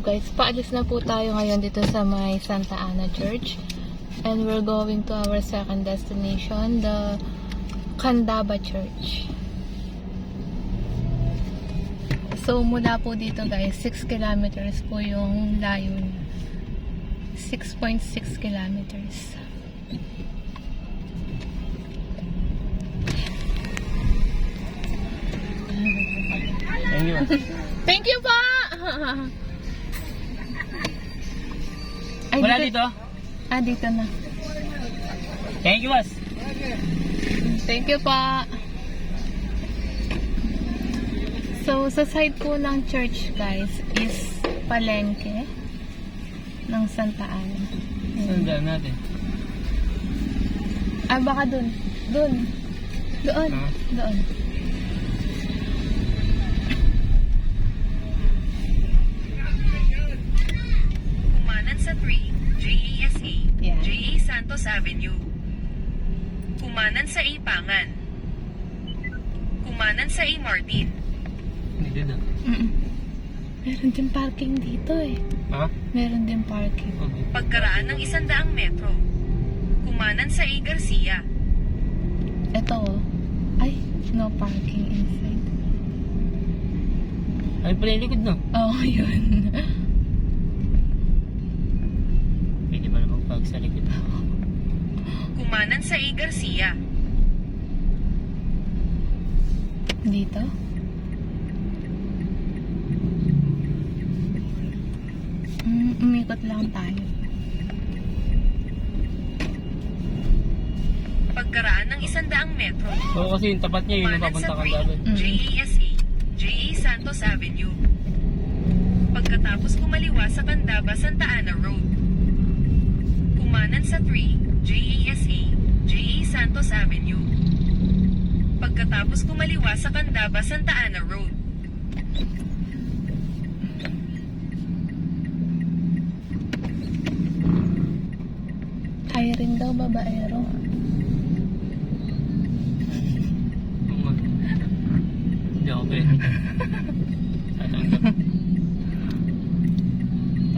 guys, paalis na po tayo ngayon dito sa may Santa Ana Church. And we're going to our second destination, the Candaba Church. So mula po dito guys, 6 kilometers po yung layo niya. 6.6 kilometers. Thank you. Thank you po! Ay, Wala dito? Ah, dito na. Thank you, boss. Thank you po. So, sa side po ng church guys is palengke ng Santa Ana. Saan daan natin? Ah, baka dun. Doon. Doon. Kumanan sa 3, JASA, Yeah. JA Santos Avenue. Kumanan sa A Pangan. Kumanan sa A Martin. Hindi na. Meron din parking dito eh. Ha? Meron din parking. Okay. Pagkaraan ng 100 metro. Kumanan sa A Garcia. Ito oh. Ay, no parking inside. Ay, pala yung likod na. Oh, yun. Pwede ba na magpag sa likod? Kumanan sa A Garcia. Dito? Umikot lang tayo. Pagkaraan ng 100 metro. Oo, kasi yung tapat niya yun yung Kumanan papunta sa kang 3, dagat. JASA, JA Santos Avenue. Pagkatapos kumaliwa sa Candaba Santa Ana Road. Kumanan sa 3, JASA, JA Santos Avenue. Pagkatapos kumaliwa sa Candaba Santa Ana Road. Hiring daw babaero. Oo nga. Hindi ako pwede. Tatanggap.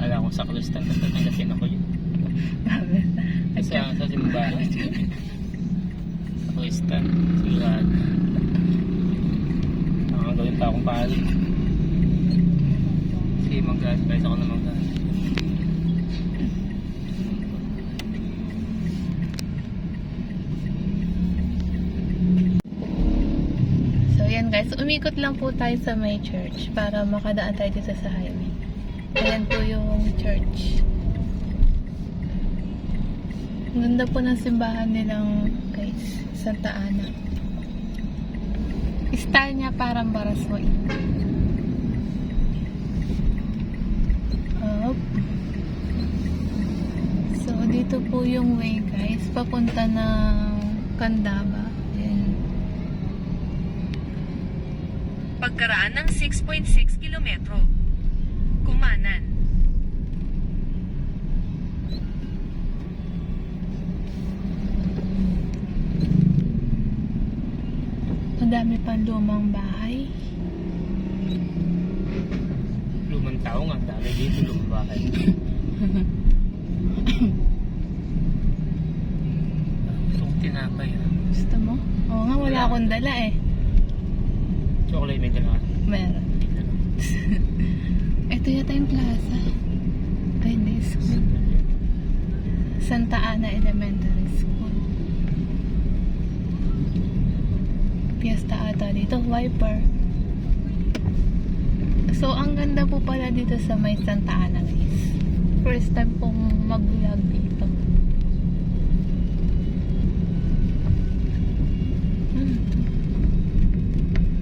Kala ko sa Kristan, tatanggapin ako yun. Kasi sa simbahan. Sa Kristan, sigurado. Nakagawin pa akong pali. Sige, mag-advise ako na mag-advise. Guys, umikot lang po tayo sa may church para makadaan tayo dito sa highway. Ayan po yung church. Ang ganda po ng simbahan nilang guys, Santa Ana. Style niya parang Barasway. Up. So, dito po yung way guys, papunta ng Candaba. Pagkaraan ng 6.6 kilometro. Kumanan. Madami pang lumang bahay. Lumang tao nga, dami dito lumang bahay. Itong tinapay ha. Gusto mo? Oo nga, wala akong dala eh. Chocolate may dala. Meron. Ito yata yung plaza. Ay, hindi. School. Santa Ana Elementary School. Fiesta ata dito. Wiper. So, ang ganda po pala dito sa may Santa Ana guys. First time pong mag-vlog dito.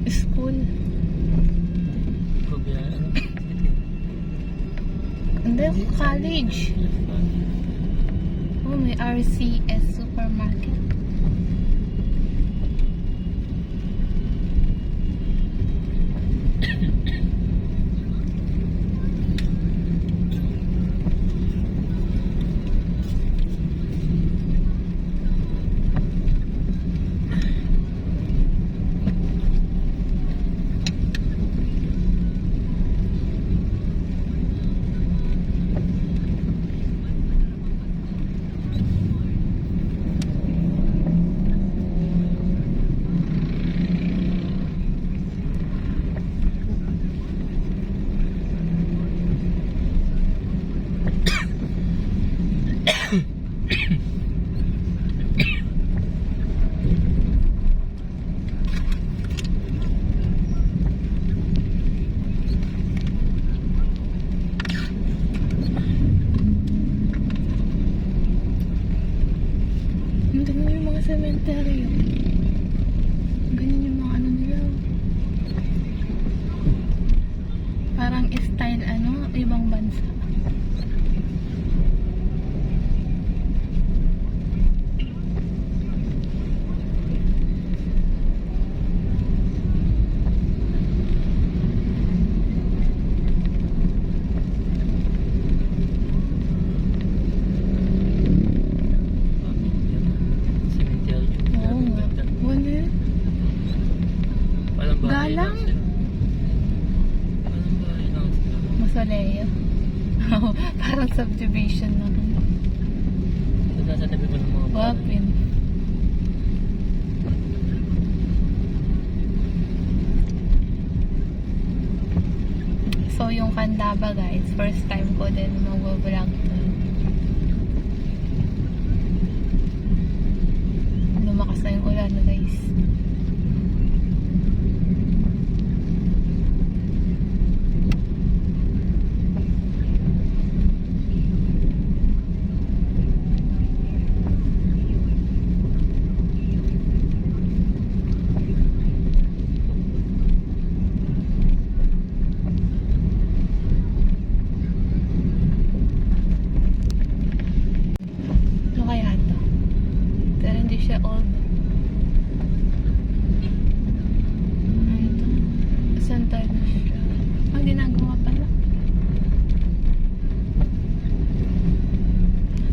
School. Hindi, college. Oh, may RCS supermarket. Ganyan yung mga cemetery. Ganyan yung mga ano nila. Parang style ibang bansa. Cemetery. Oo nga. Wala. Walang bahay Galang. lang sila. Walang bahay lang sila. Mausoleo. Parang subdivision na. Ito nasa tabi ko ng mga bahay. Wapin. So, yung Candaba guys, first time ko din mag-vlog to. Lumakas na yung ulan guys. Ano kaya ito? Pero hindi siya old. Ano ito? Santa Lucia. Ginagawa pala.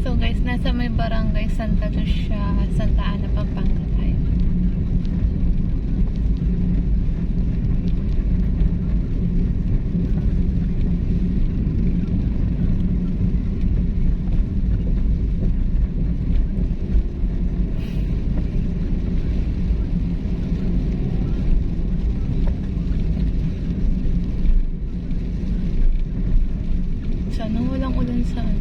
So guys, nasa may barangay Santa Lucia, Santa Ana, Pampanga tayo. Sana walang ulan sa ano.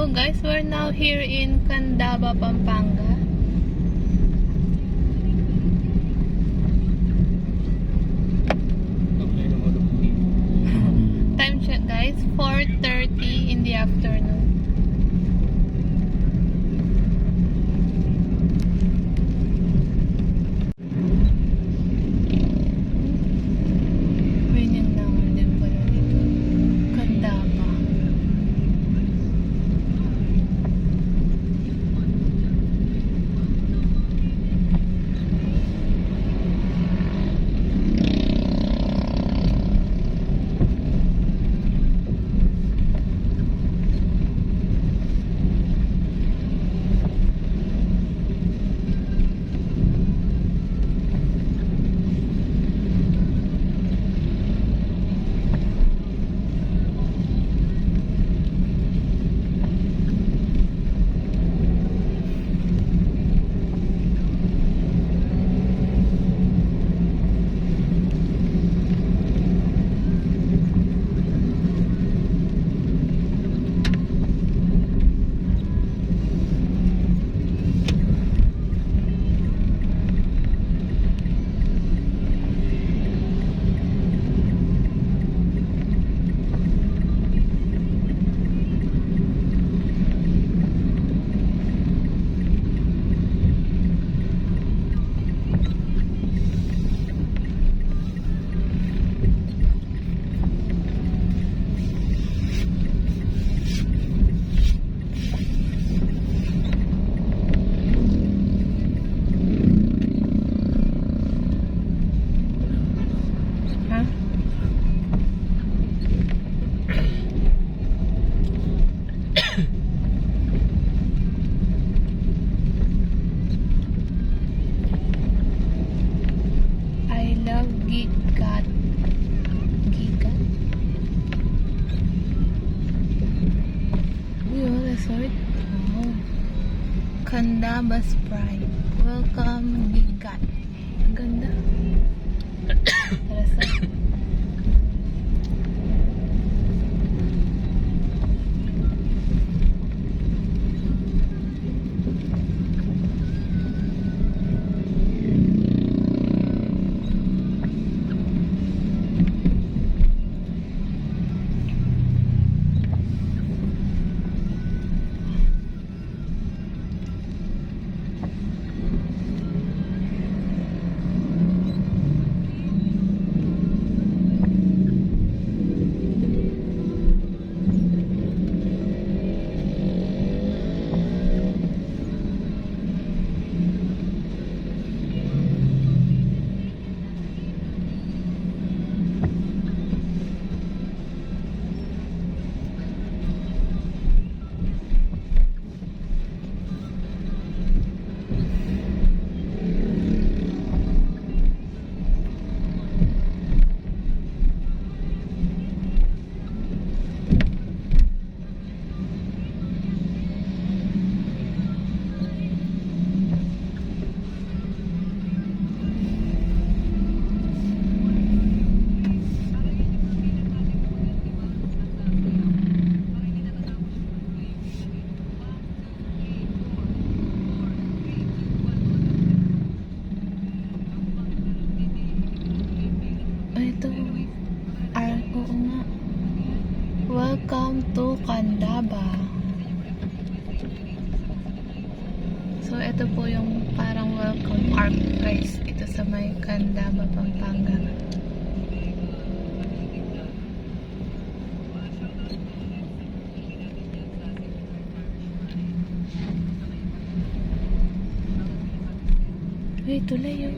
So guys, we're now here in Candaba, Pampanga. Time check guys, 4:30 in the afternoon. Ganyan naman din pala dito. Candaba. Huh? I love Gigat. Gigat? Uy, oh, resort. Oh. Candaba Sprite. Welcome, Gigat. Ang ganda. Resort. Ito. Oo nga. Welcome to Candaba. So, ito po yung parang welcome arc guys. Ito sa may Candaba, Pampanga. Uy, tulay yun.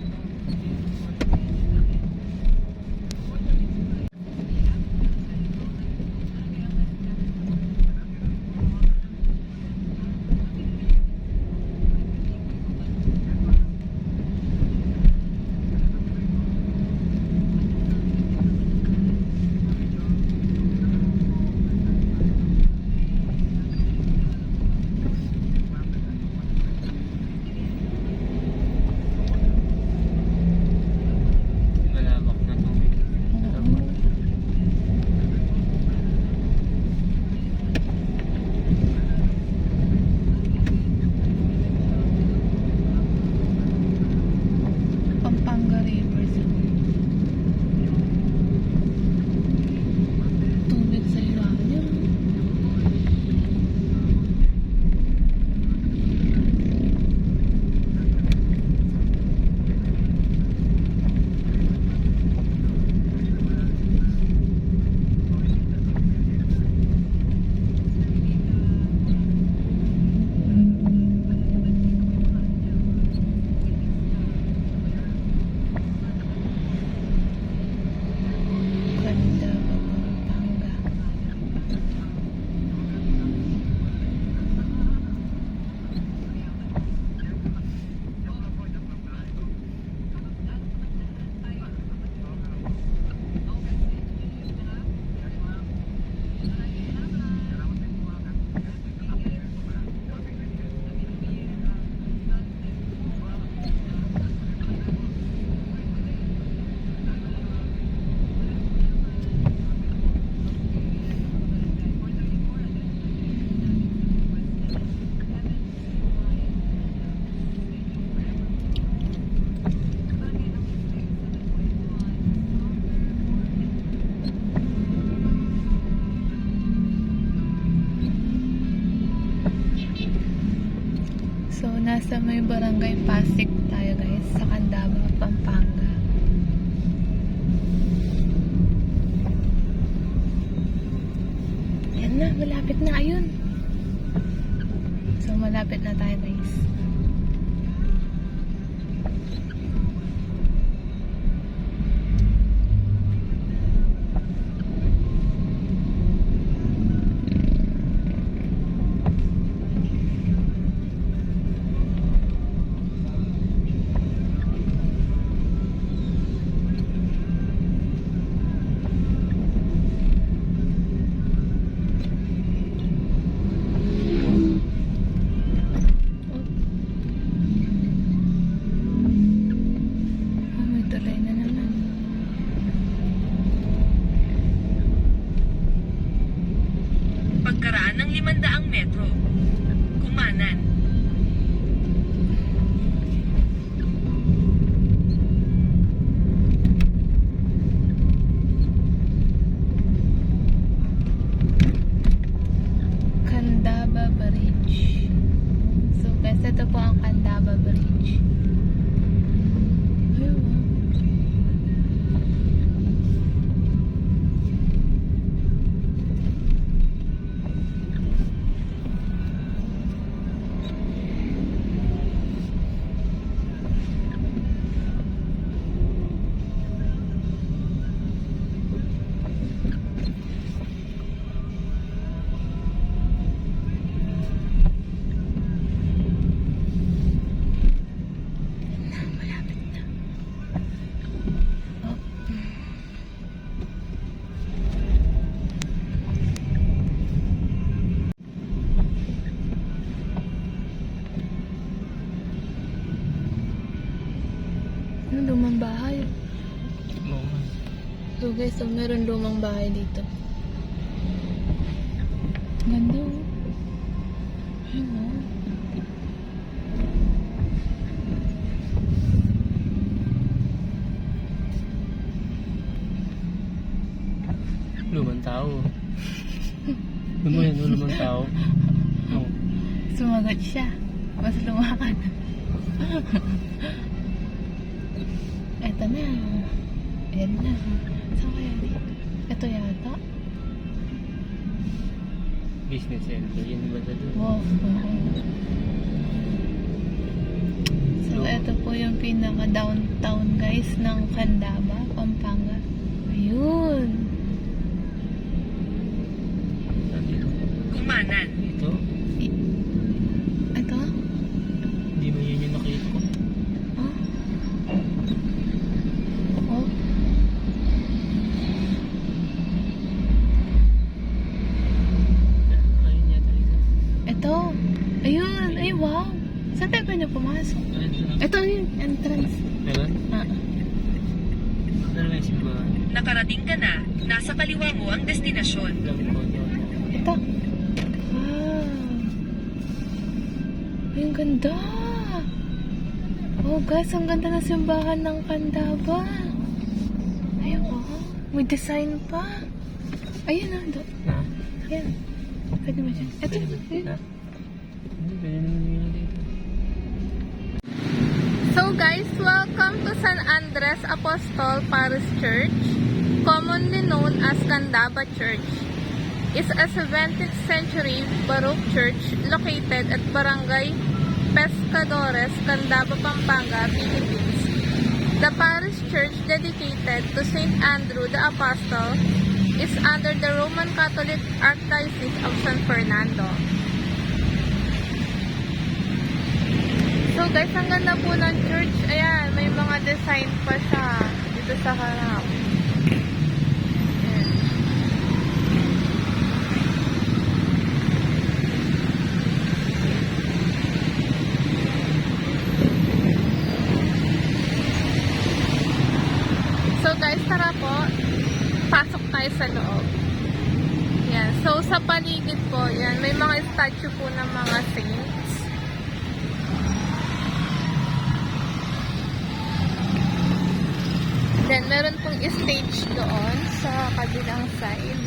Nasa may barangay Pasig tayo guys, sa Candaba, Pampanga. Yan na, malapit na, ayun. So malapit na tayo guys. Oh, may tulay na naman. Pagkaraan ng 500 metro. Kumanan. Candaba Bridge. So guys, ito po ang Candaba Bridge. Ayun. Ano, lumang bahay. Oo. So guys, so meron lumang bahay dito. Ganda oh. Ayun oh. Lumang tao. Lumang tao. Oo. Sumagot siya. Mas lumakan. Eto na. Ayan na. Saan kaya dito? Ito yata. Business center. Yan ba sa doon? Wow. So, ito po yung pinaka-downtown guys ng Candaba, Pampanga. Ayun. Kumanan. Ito? Ito? Hindi mo yun yung nakita ko. Oh. Oh. Ayun yata isa. Ito. Ayun. Ay, wow. Saan tayo pwede pumasok? Ito yun. Entrance. Meron? Ah. Pero may simbahan. Nakarating ka na. Nasa kaliwa mo ang destinasyon. Lang po doon. Ito. Wow. Ay, ang ganda. Oh, guys, ang ganda na simbahan ng Candaba. Ay, wow. May design pa. Ayun na. Ha? Ayan. Pwede mo dyan. Ito. Pwede ba? Ayun. Ha? Hindi, pwede naman yun dito. So guys, welcome to San Andres Apostol Parish Church, commonly known as Candaba Church. It's a 17th century Baroque church located at Barangay Pescadores, Candaba, Pampanga, Philippines. The parish church dedicated to Saint Andrew the Apostle is under the Roman Catholic Archdiocese of San Fernando. So guys, ang ganda po ng church. Ayan, may mga design pa siya dito sa harap. Ayan. So guys, tara po. Pasok tayo sa loob. Yan. So sa paligid po, yan, may mga statue po ng mga saints. Then, meron pong stage doon sa kabilang side.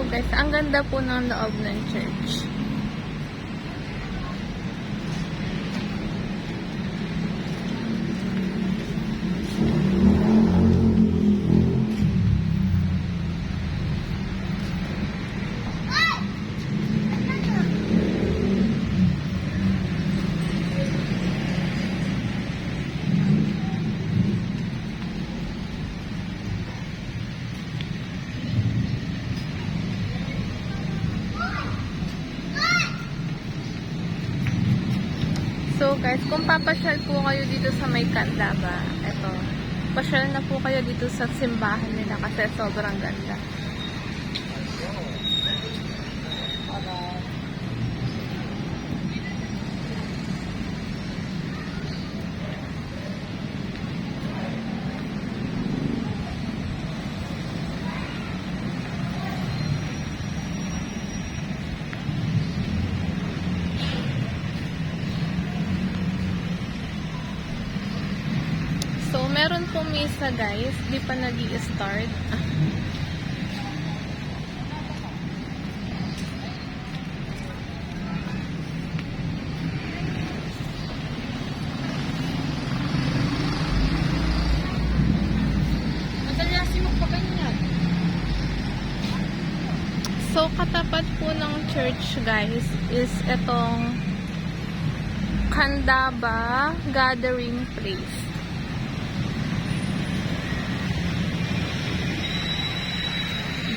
guys, ang ganda po ng loob ng church. So guys, kung papasyal po kayo dito sa may Candaba, eto, pasyal na po kayo dito sa simbahan nila kasi sobrang ganda. So, meron po misa guys, di pa nag-i-start. Madalasin mo pa ganyan. So, katapat po ng church guys is itong Candaba Gathering Place.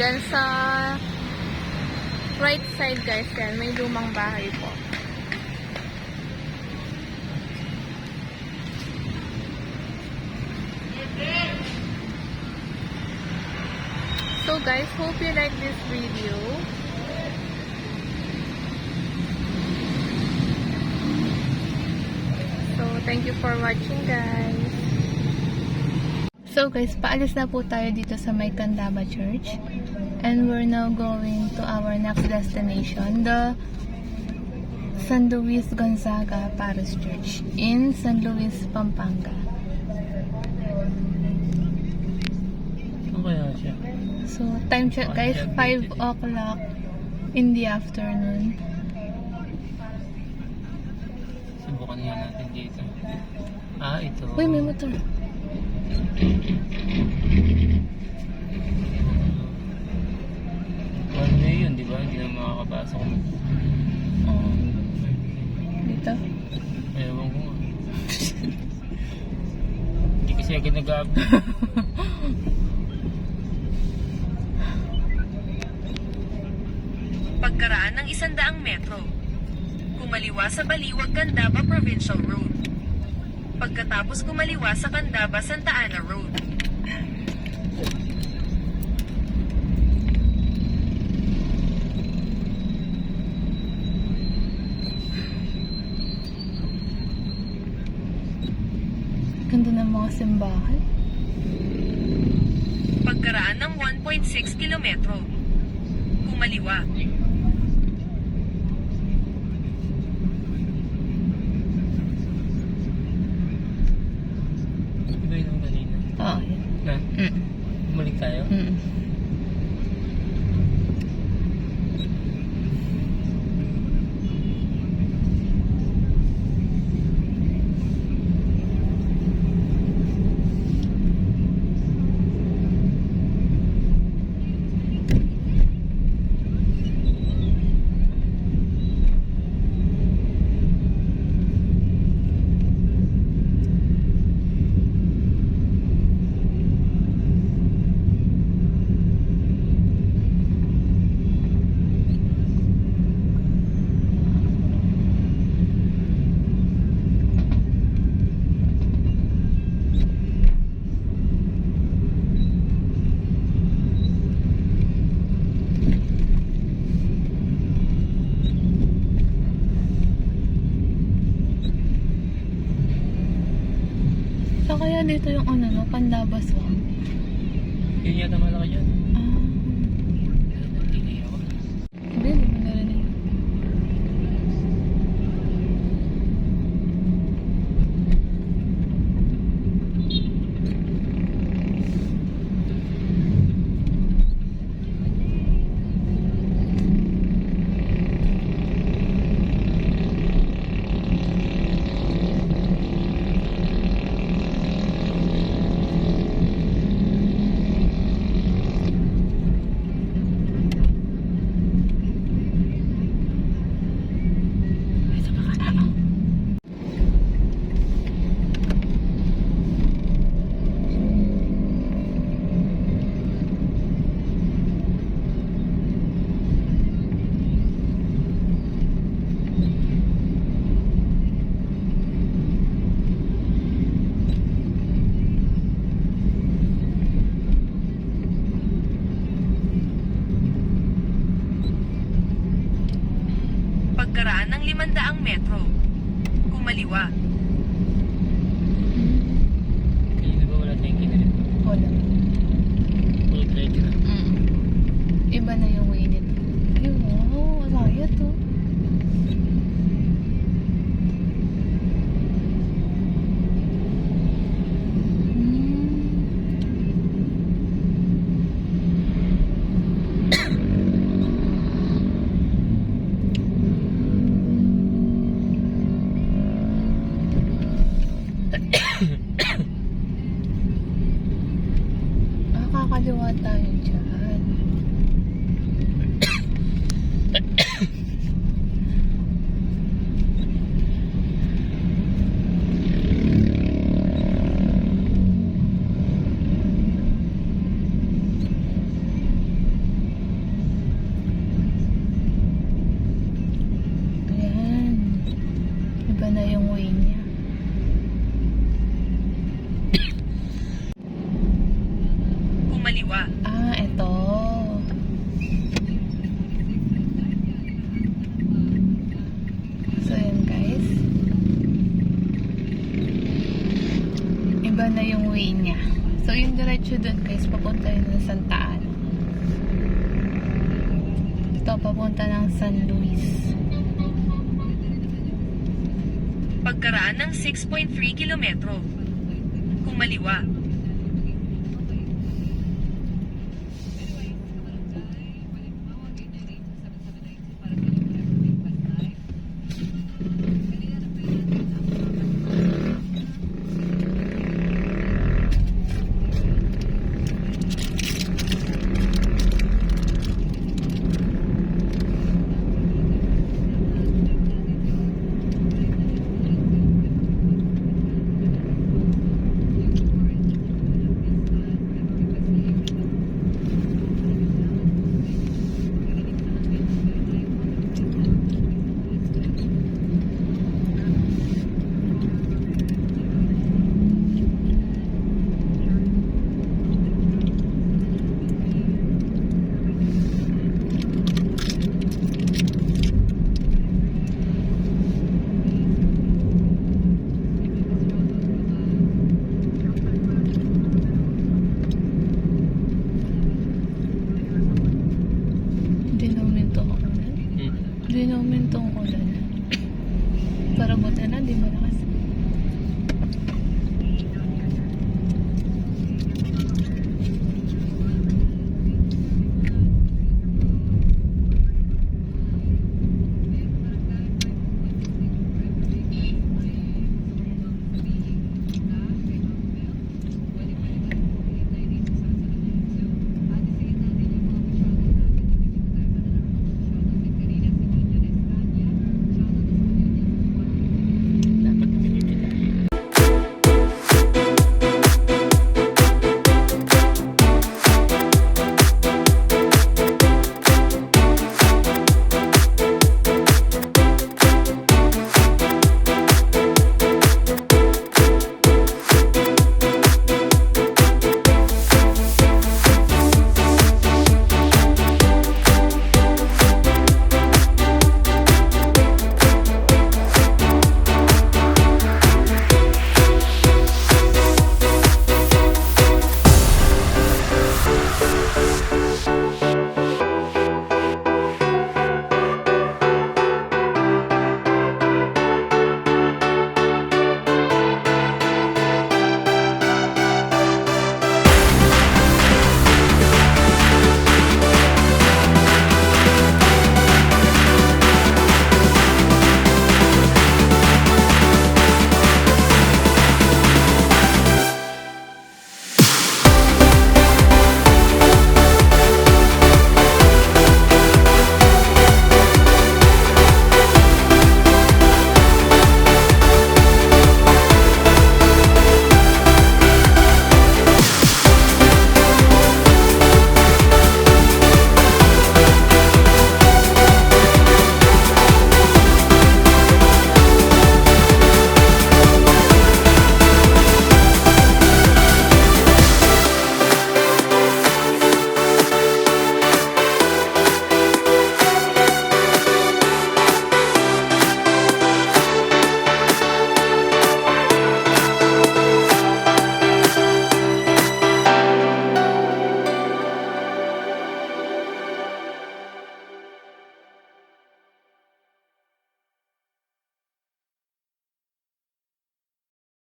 Then sa right side guys yan, may lumang bahay po. So guys, hope you like this video. So thank you for watching guys. So guys, paalis na po tayo dito sa may Candaba Church. And we're now going to our next destination, the San Luis Gonzaga Parish Church in San Luis, Pampanga. Ano kaya siya? So, time check guys, 5 o'clock in the afternoon. Subukan nga natin dito. Ah, ito. Uy, may motor. One way yun, di ba? Hindi na makakapasok. Oh. Dito? Ewan ko nga. Hindi kasi agad nag-update. Pagkaraan ng 100 metro. Kumaliwa sa Baliwag Candaba Provincial Road. Pagkatapos kumaliwa sa Candaba Santa Ana Road. Ganda ng mga simbahan. Pagkaraan ng 1.6 kilometro. Kumaliwa. Iba yun ang kanina. Oo, yan. Na? Bumalik tayo? So, kaya dito yung ano, no? Candaba Swamp. Yun yata malaki yan. Ah. Hindi ako. Hindi, hindi mo narinig. 500 metro. Kumaliwa. Hindi ba wala tayong kinalit? Wala. Full diretso na. Iba na yung way nito. Ay, wow. Laya to. Kakaliwa tayo dyan. Ayan. Iba na yung way niya. Kumaliwa. Ah, eto. So, yan guys. Iba na yung way niya. So, yung diretso dun guys, papunta yun ng Santa Ana. Ito, papunta ng San Luis. Pagkaraan ng 6.3 kilometro. Kumaliwa. Hindi naman ito ang ulan. Hindi naman ito ang ulan. Pero buti na, di malakas.